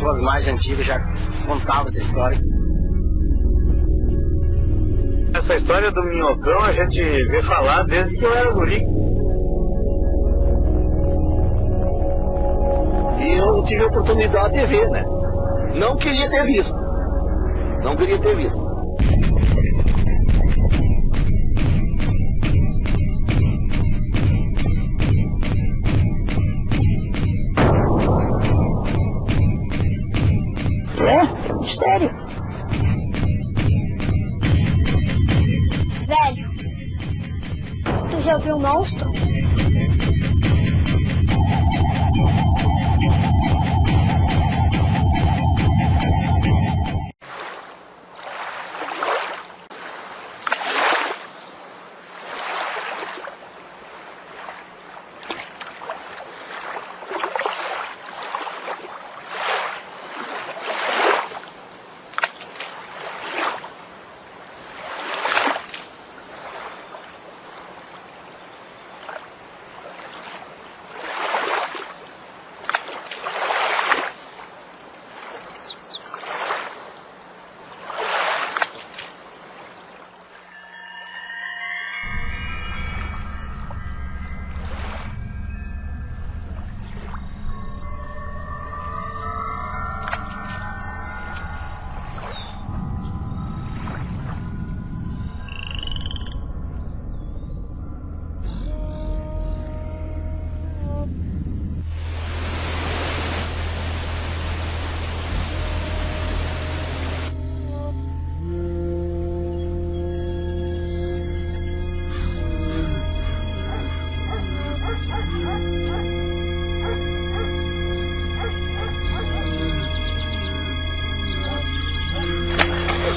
pessoas mais antigas já contavam essa história. Essa história do minhocão a gente vê falar desde que eu era guri. E eu tive a oportunidade de ver, né? Não queria ter visto. Não queria ter visto. É um mistério. Velho, tu já viu um monstro?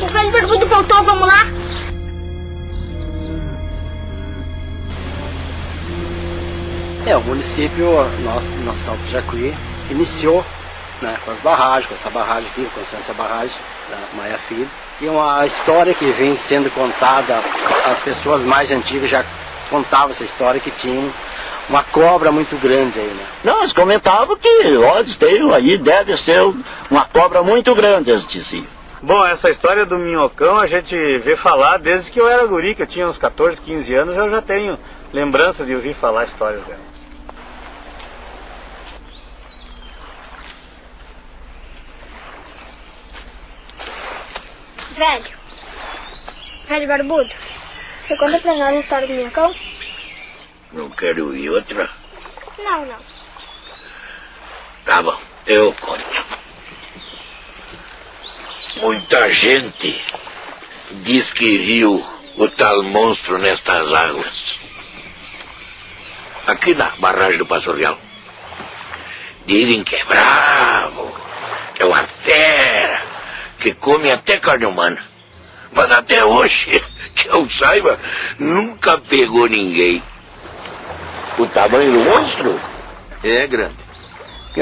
O velho barbudo voltou, vamos lá? O município, nosso Salto do Jacuí, iniciou, né, com as barragens, com essa barragem aqui, com essa barragem da Maia Filho. E uma história que vem sendo contada, as pessoas mais antigas já contavam essa história, que tinha uma cobra muito grande aí, né? Não, eles comentavam que, ó, esteio aí deve ser uma cobra muito grande, eles diziam. Bom, essa história do minhocão a gente vê falar desde que eu era guri, que eu tinha uns 14, 15 anos, eu já tenho lembrança de ouvir falar histórias dela. Velho barbudo, você conta pra nós a história do minhocão? Não quero ouvir outra? Não. Tá bom, eu conto. Muita gente diz que viu o tal monstro nestas águas. Aqui na barragem do Passo Real. Dizem que é bravo, que é uma fera, que come até carne humana. Mas até hoje, que eu saiba, nunca pegou ninguém. O tamanho do monstro é grande. Porque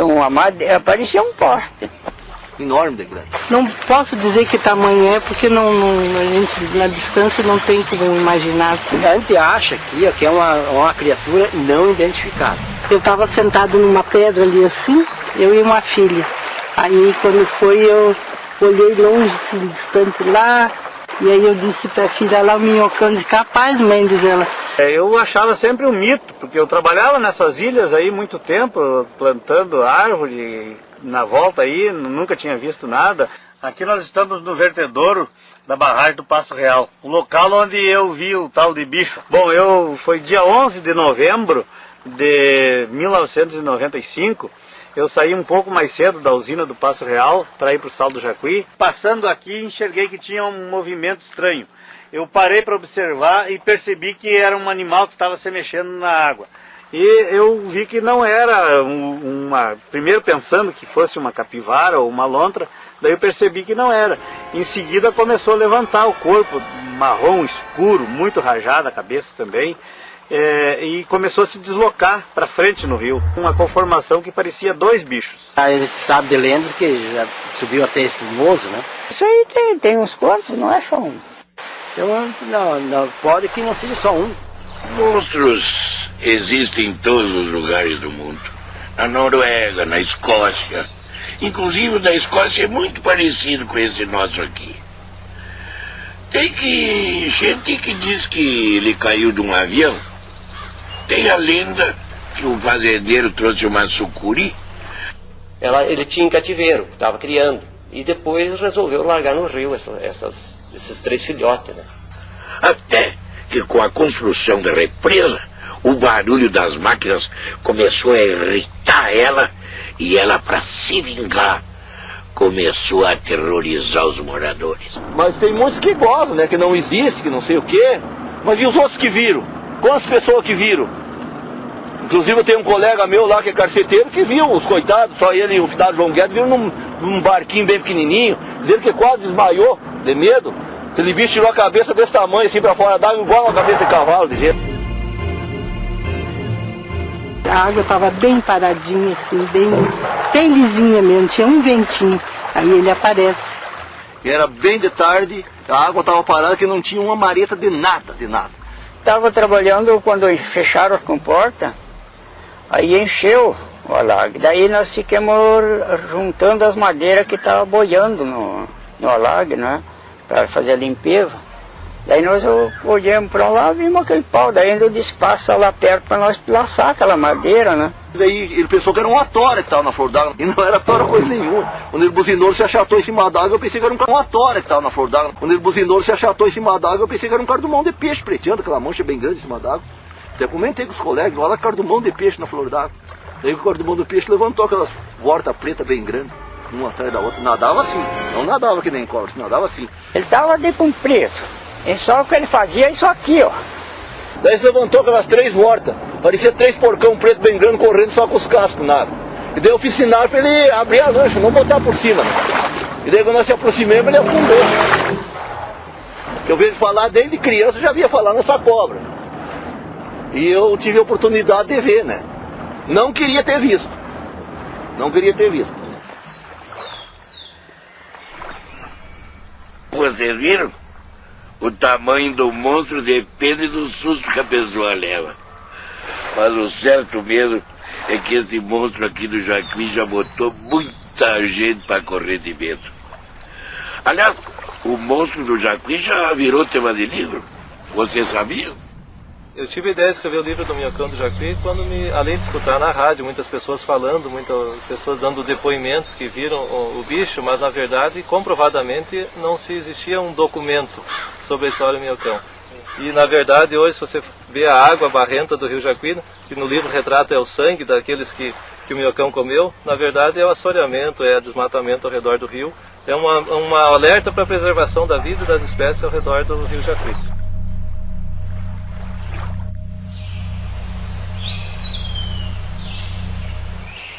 parecia um poste. Enorme de grande. Não posso dizer que tamanho é, porque a gente na distância não tem como imaginar assim. A gente acha que é uma criatura não identificada. Eu estava sentado numa pedra ali assim, eu e uma filha. Aí quando foi eu olhei longe, assim, distante lá, e aí eu disse para a filha lá, o minhocão, disse, capaz, mãe, diz ela. Eu achava sempre um mito, porque eu trabalhava nessas ilhas aí muito tempo, plantando árvore na volta aí, nunca tinha visto nada. Aqui nós estamos no vertedouro da barragem do Passo Real, o local onde eu vi o tal de bicho. Bom, foi dia 11 de novembro de 1995, eu saí um pouco mais cedo da usina do Passo Real para ir para o Salto do Jacuí. Passando aqui, enxerguei que tinha um movimento estranho. Eu parei para observar e percebi que era um animal que estava se mexendo na água. E eu vi que não era primeiro pensando que fosse uma capivara ou uma lontra, daí eu percebi que não era. Em seguida começou a levantar o corpo, marrom escuro, muito rajado a cabeça também, e começou a se deslocar para frente no rio. Uma conformação que parecia dois bichos. A gente sabe de lendas que já subiu até espumoso, né? Isso aí tem uns quantos, não é só um. Então, não, pode que não seja só um. Monstros existem em todos os lugares do mundo. Na Noruega, na Escócia Inclusive o da Escócia é muito parecido com esse nosso aqui. Tem gente que diz que ele caiu de um avião. Tem a lenda que o fazendeiro trouxe uma sucuri. Ele tinha em cativeiro, estava criando. E depois resolveu largar no rio esses 3 filhotes, né? Até que com a construção da represa, o barulho das máquinas começou a irritar ela e ela, para se vingar, começou a aterrorizar os moradores. Mas tem muitos que gozam, né? Que não existe, que não sei o quê. Mas e os outros que viram? Quantas pessoas que viram? Inclusive eu tenho um colega meu lá que é carceteiro que viu os coitados, só ele e o finado João Guedes viram num barquinho bem pequenininho, dizendo que quase desmaiou de medo. Aquele bicho tirou a cabeça desse tamanho assim pra fora d'água, igual uma cabeça de cavalo, de jeito. A água estava bem paradinha, assim, bem lisinha mesmo, tinha um ventinho. Aí ele aparece. E era bem de tarde, a água estava parada que não tinha uma mareta de nada, de nada. Estava trabalhando quando fecharam as comportas, aí encheu o alague. Daí nós ficamos juntando as madeiras que estavam boiando no alague, né, para fazer a limpeza. Daí nós olhamos para lá e vimos aquele pau. Daí ainda disse, passa lá perto para nós laçar aquela madeira, né. Daí ele pensou que era uma tora que estava na flor d'água, e não era tora coisa nenhuma. Quando ele buzinou, ele se achatou em cima d'água, eu pensei que era uma tora que estava na flor d'água. Quando ele buzinou, ele se achatou em cima d'água, eu pensei que era um cardumão de peixe preteando, aquela mancha bem grande em cima d'água. Até comentei com os colegas, olha cardumão de peixe na flor d'água. Daí o cardumão do peixe levantou aquelas vortas pretas bem grandes, uma atrás da outra, nadava assim, não nadava que nem cobra, nadava assim. Ele estava de comprido, e só o que ele fazia é isso aqui, ó. Daí se levantou aquelas 3 vortas, parecia 3 porcão preto bem grande correndo só com os cascos na água. E daí eu fiz sinal para ele abrir a lancha, não botar por cima. E daí quando nós se aproximamos ele afundou. Eu vejo falar desde criança, eu já via falar nessa cobra. E eu tive a oportunidade de ver, né? Não queria ter visto. Não queria ter visto. Vocês viram? O tamanho do monstro depende do susto que a pessoa leva. Mas o certo mesmo é que esse monstro aqui do Jacuí já botou muita gente para correr de medo. Aliás, o monstro do Jacuí já virou tema de livro. Vocês sabiam? Eu tive a ideia de escrever o livro do Minhocão do Jacuí quando, além de escutar na rádio muitas pessoas falando, muitas pessoas dando depoimentos que viram o bicho, mas na verdade, comprovadamente, não se existia um documento sobre a história do Minhocão. E na verdade, hoje, se você vê a água barrenta do rio Jacuí, que no livro retrata é o sangue daqueles que o Minhocão comeu, na verdade é o assoreamento, é o desmatamento ao redor do rio, é uma alerta para a preservação da vida e das espécies ao redor do rio Jacuí.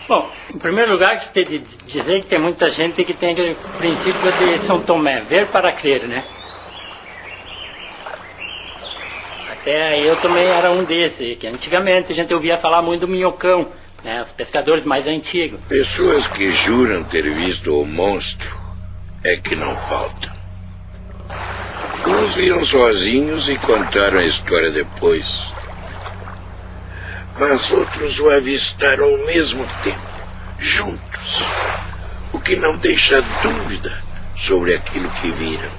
Bom, em primeiro lugar, tem de dizer que tem muita gente que tem aquele princípio de São Tomé, ver para crer, né? Até eu também era um desses, que antigamente a gente ouvia falar muito do minhocão, né? Os pescadores mais antigos. Pessoas que juram ter visto o monstro é que não faltam. Uns viram sozinhos e contaram a história depois. Mas outros o avistaram ao mesmo tempo, juntos, o que não deixa dúvida sobre aquilo que viram.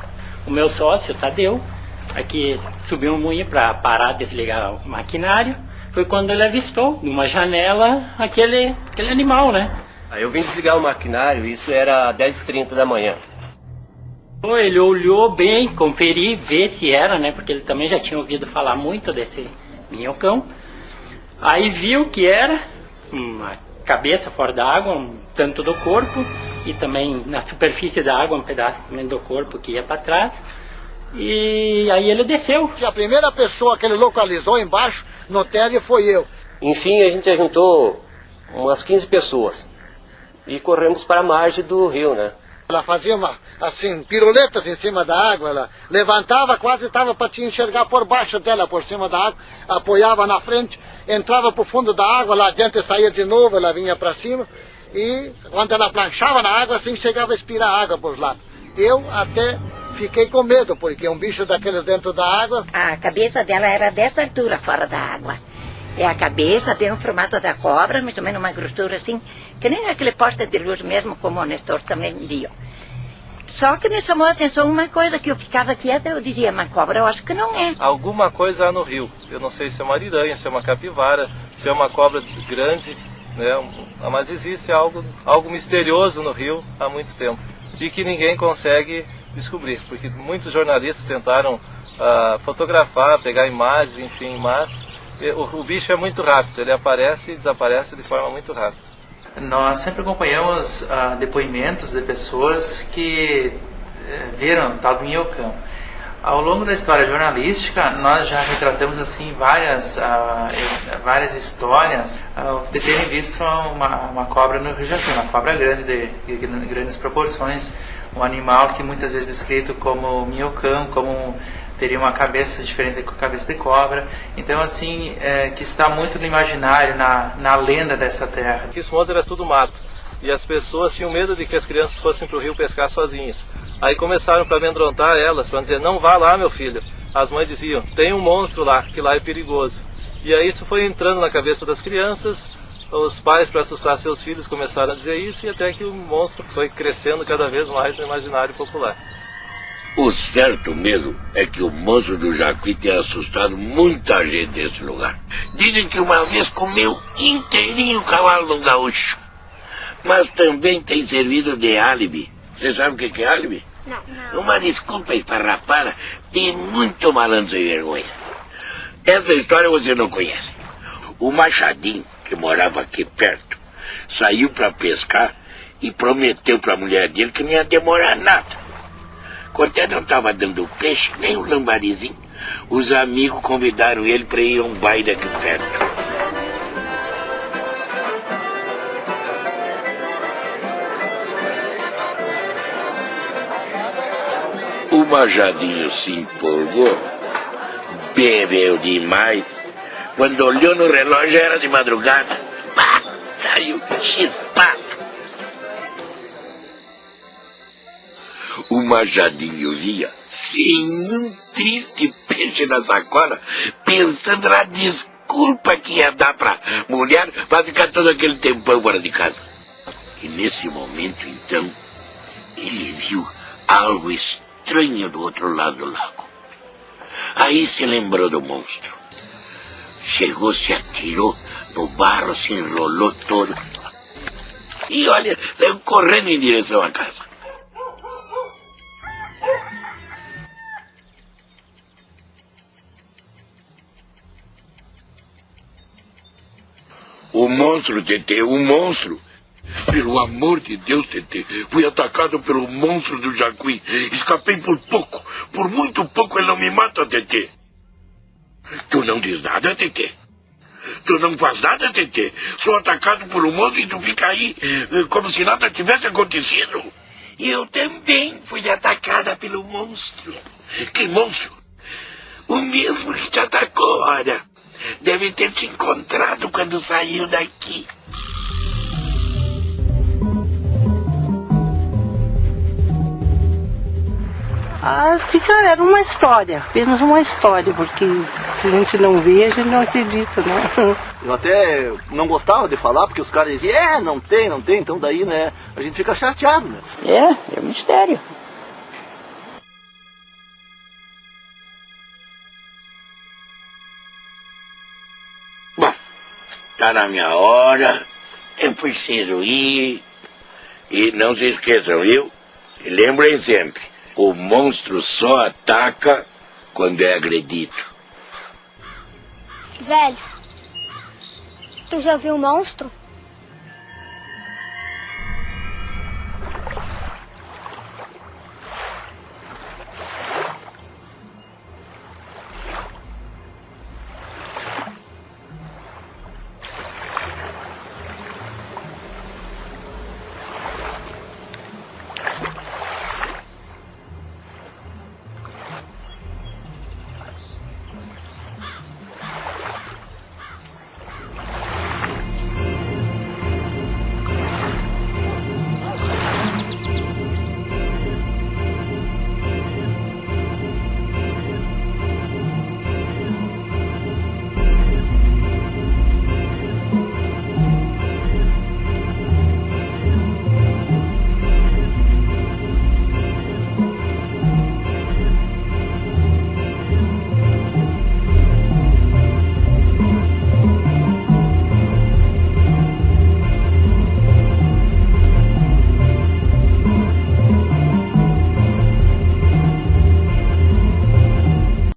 O meu sócio, Tadeu, aqui subiu um moinho para parar de desligar o maquinário, foi quando ele avistou, numa janela, aquele animal, né? Aí eu vim desligar o maquinário, isso era 10h30 da manhã. Ele olhou bem, conferiu, ver se era, né? Porque ele também já tinha ouvido falar muito desse minhocão. Aí viu que era uma cabeça fora da água, um tanto do corpo, e também na superfície da água um pedaço também do corpo que ia para trás. E aí ele desceu. A primeira pessoa que ele localizou embaixo no térreo foi eu. Enfim, a gente juntou umas 15 pessoas e corremos para a margem do rio, né? Ela fazia assim, piruletas em cima da água, ela levantava, quase estava para te enxergar por baixo dela, por cima da água, apoiava na frente, entrava para o fundo da água, lá dentro saía de novo, ela vinha para cima, e quando ela planchava na água, assim chegava a expirar água por lá. Eu até fiquei com medo, porque um bicho daqueles dentro da água... A cabeça dela era dessa altura fora da água. É a cabeça, tem o formato da cobra, mais ou menos uma grossura assim, que nem aquele poste de luz mesmo, como o Nestor também viu. Só que me chamou a atenção uma coisa, que eu ficava quieta, eu dizia, mas cobra eu acho que não é. Alguma coisa há no rio. Eu não sei se é uma ariranha, se é uma capivara, se é uma cobra grande, né? Mas existe algo misterioso no rio há muito tempo. E que ninguém consegue descobrir, porque muitos jornalistas tentaram fotografar, pegar imagens, enfim, mas o bicho é muito rápido, ele aparece e desaparece de forma muito rápida. Nós sempre acompanhamos depoimentos de pessoas que viram o tal do minhocão. Ao longo da história jornalística, nós já retratamos assim várias histórias de terem visto uma cobra no Rio de Janeiro, uma cobra grande de grandes proporções, um animal que muitas vezes descrito como minhocão, como teria uma cabeça diferente da cabeça de cobra. Então, assim, que está muito no imaginário, na lenda dessa terra. Esse monte era tudo mato. E as pessoas tinham medo de que as crianças fossem para o rio pescar sozinhas. Aí começaram para amedrontar elas, para dizer, não vá lá, meu filho. As mães diziam, tem um monstro lá, que lá é perigoso. E aí isso foi entrando na cabeça das crianças. Os pais, para assustar seus filhos, começaram a dizer isso, e até que o monstro foi crescendo cada vez mais no imaginário popular. O certo mesmo é que o monstro do Jacuí tem assustado muita gente nesse lugar. Dizem que uma vez comeu inteirinho o cavalo de um gaúcho. Mas também tem servido de álibi. Você sabe o que é álibi? Não. Uma desculpa esfarrapada de muito malandro sem vergonha. Essa história você não conhece. O Machadinho, que morava aqui perto, saiu para pescar e prometeu para a mulher dele que não ia demorar nada. Quando ele não estava dando peixe, nem um lambarizinho, os amigos convidaram ele para ir a um baile aqui perto. O Machadinho se empolgou, bebeu demais. Quando olhou no relógio era de madrugada. Pá, saiu chispado. O Machadinho via, sem um triste peixe na sacola, pensando na desculpa que ia dar pra mulher para ficar todo aquele tempão fora de casa. E nesse momento, então, ele viu algo estranho do outro lado do lago. Aí se lembrou do monstro. Chegou, se atirou no barro, se enrolou todo. E olha, saiu correndo em direção à casa. O monstro, Tetê, o monstro. Pelo amor de Deus, Tetê, fui atacado pelo monstro do Jacuí. Escapei por pouco, por muito pouco ele não me mata, Tetê. Tu não diz nada, Tetê? Tu não faz nada, Tetê? Sou atacado por um monstro e tu fica aí como se nada tivesse acontecido. Eu também fui atacada pelo monstro. Que monstro? O mesmo que te atacou, olha. Deve ter te encontrado quando saiu daqui. Era uma história, apenas uma história, porque se a gente não vê, a gente não acredita, né? Eu até não gostava de falar, porque os caras diziam, não tem, então daí, né, a gente fica chateado, né? É um mistério. Bom, tá na minha hora, eu preciso ir. E não se esqueçam, viu? E lembrem sempre, o monstro só ataca quando é agredido. Velho, tu já viu um monstro?